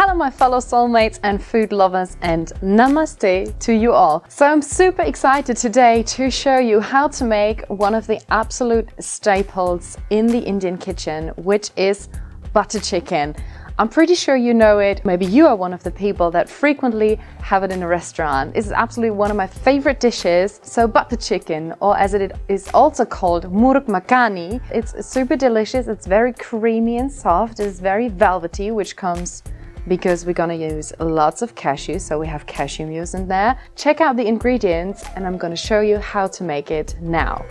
Hello my fellow soulmates and food lovers, and namaste to you all. So I'm super excited today to show you how to make one of the absolute staples in the Indian kitchen, which is butter chicken. I'm pretty sure you know it. Maybe you are one of the people that frequently have it in a restaurant. This is absolutely one of my favorite dishes. So butter chicken, or as it is also called, Murgh Makhani. It's super delicious. It's very creamy and soft. It's very velvety, which comes because we're gonna use lots of cashews. So we have cashew mousse in there. Check out the ingredients and I'm gonna show you how to make it now.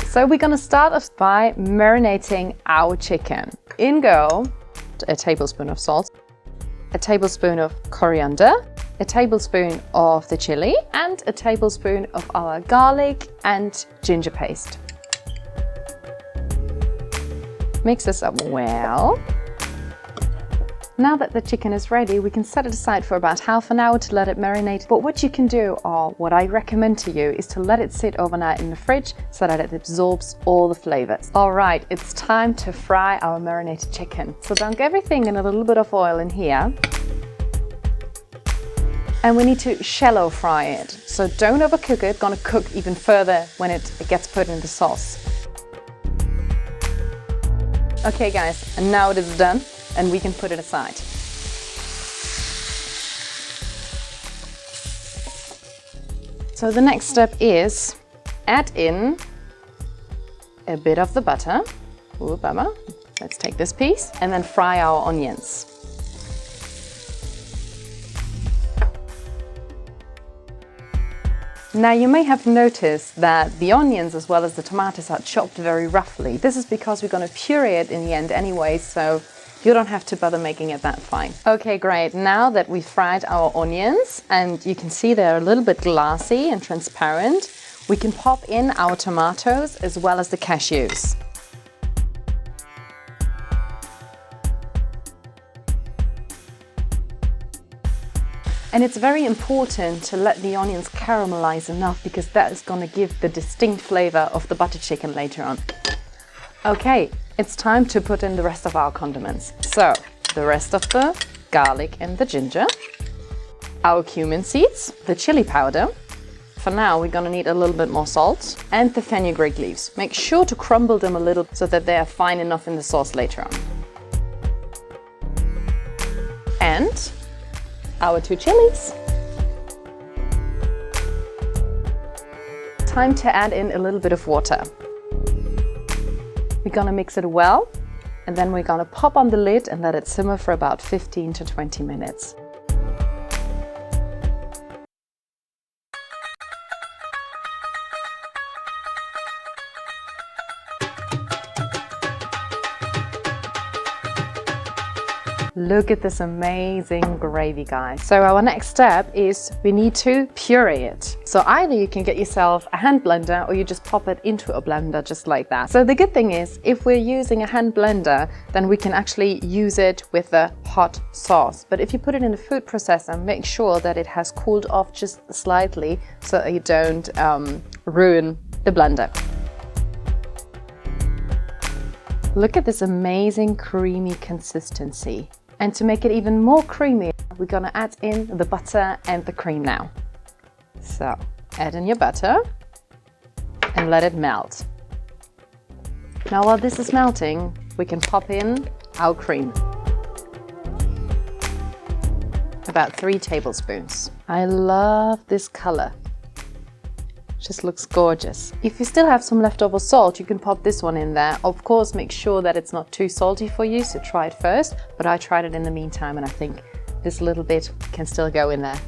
So we're gonna start off by marinating our chicken. In go a tablespoon of salt, a tablespoon of coriander, a tablespoon of the chili, and a tablespoon of our garlic and ginger paste. Mix this up well. Now that the chicken is ready, we can set it aside for about half an hour to let it marinate. But what you can do, or what I recommend to you, is to let it sit overnight in the fridge so that it absorbs all the flavors. All right, it's time to fry our marinated chicken. So dunk everything in a little bit of oil in here. And we need to shallow fry it. So don't overcook it, gonna cook even further when it gets put in the sauce. Okay guys, and now it is done. And we can put it aside. So the next step is add in a bit of the butter. Ooh, baba. Let's take this piece and then fry our onions. Now you may have noticed that the onions as well as the tomatoes are chopped very roughly. This is because we're going to puree it in the end anyway, so you don't have to bother making it that fine. Okay, great. Now that we've fried our onions and you can see they're a little bit glassy and transparent, we can pop in our tomatoes as well as the cashews. And it's very important to let the onions caramelize enough because that is going to give the distinct flavor of the butter chicken later on. Okay, it's time to put in the rest of our condiments. So, the rest of the garlic and the ginger, our cumin seeds, the chili powder. For now, we're gonna need a little bit more salt, and the fenugreek leaves. Make sure to crumble them a little so that they are fine enough in the sauce later on. And our 2 chilies. Time to add in a little bit of water. We're gonna mix it well, and then we're gonna pop on the lid and let it simmer for about 15 to 20 minutes. Look at this amazing gravy, guys. So our next step is we need to puree it. So either you can get yourself a hand blender or you just pop it into a blender just like that. So the good thing is if we're using a hand blender, then we can actually use it with the hot sauce. But if you put it in a food processor, make sure that it has cooled off just slightly so you don't ruin the blender. Look at this amazing creamy consistency. And to make it even more creamy, we're gonna add in the butter and the cream now. So add in your butter and let it melt. Now while this is melting, we can pop in our cream. About 3 tablespoons. I love this color. Just looks gorgeous. If you still have some leftover salt, you can pop this one in there. Of course, make sure that it's not too salty for you, so try it first. But I tried it in the meantime and I think this little bit can still go in there.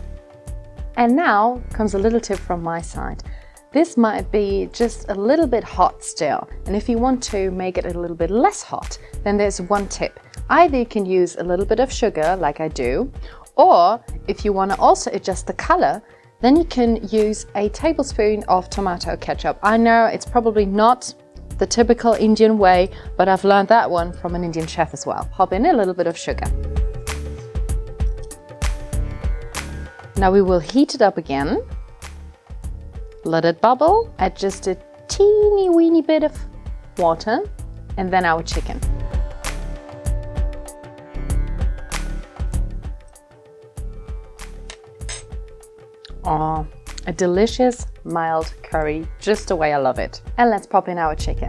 And now comes a little tip from my side. This might be just a little bit hot still. And if you want to make it a little bit less hot, then there's one tip. Either you can use a little bit of sugar like I do, or if you want to also adjust the color, then you can use a tablespoon of tomato ketchup. I know it's probably not the typical Indian way, but I've learned that one from an Indian chef as well. Pop in a little bit of sugar. Now we will heat it up again. Let it bubble. Add just a teeny weeny bit of water and then our chicken. Oh, a delicious mild curry, just the way I love it. And let's pop in our chicken.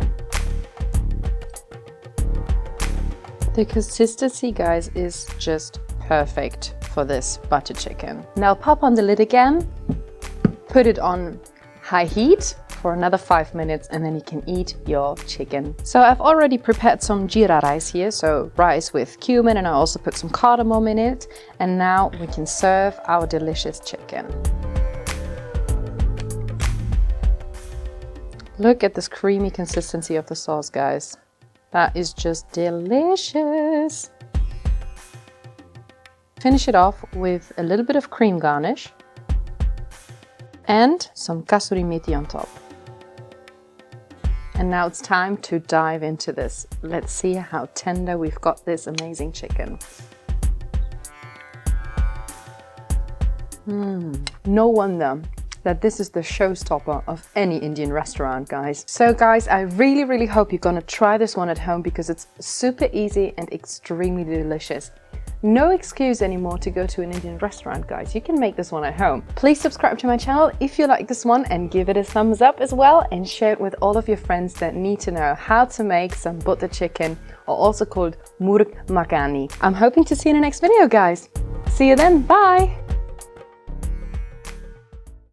The consistency, guys, is just perfect for this butter chicken. Now pop on the lid again, put it on high heat for another 5 minutes, and then you can eat your chicken. So I've already prepared some jeera rice here, so rice with cumin, and I also put some cardamom in it. And now we can serve our delicious chicken. Look at this creamy consistency of the sauce, guys. That is just delicious. Finish it off with a little bit of cream garnish and some kasuri methi on top. And now it's time to dive into this. Let's see how tender we've got this amazing chicken. No wonder that this is the showstopper of any Indian restaurant, guys. So guys, I really hope you're gonna try this one at home because it's super easy and extremely delicious. No excuse anymore to go to an Indian restaurant, guys. You can make this one at home. Please subscribe to my channel if you like this one and give it a thumbs up as well, and share it with all of your friends that need to know how to make some butter chicken, or also called Murgh Makhani. I'm hoping to see you in the next video, guys. See you then, bye!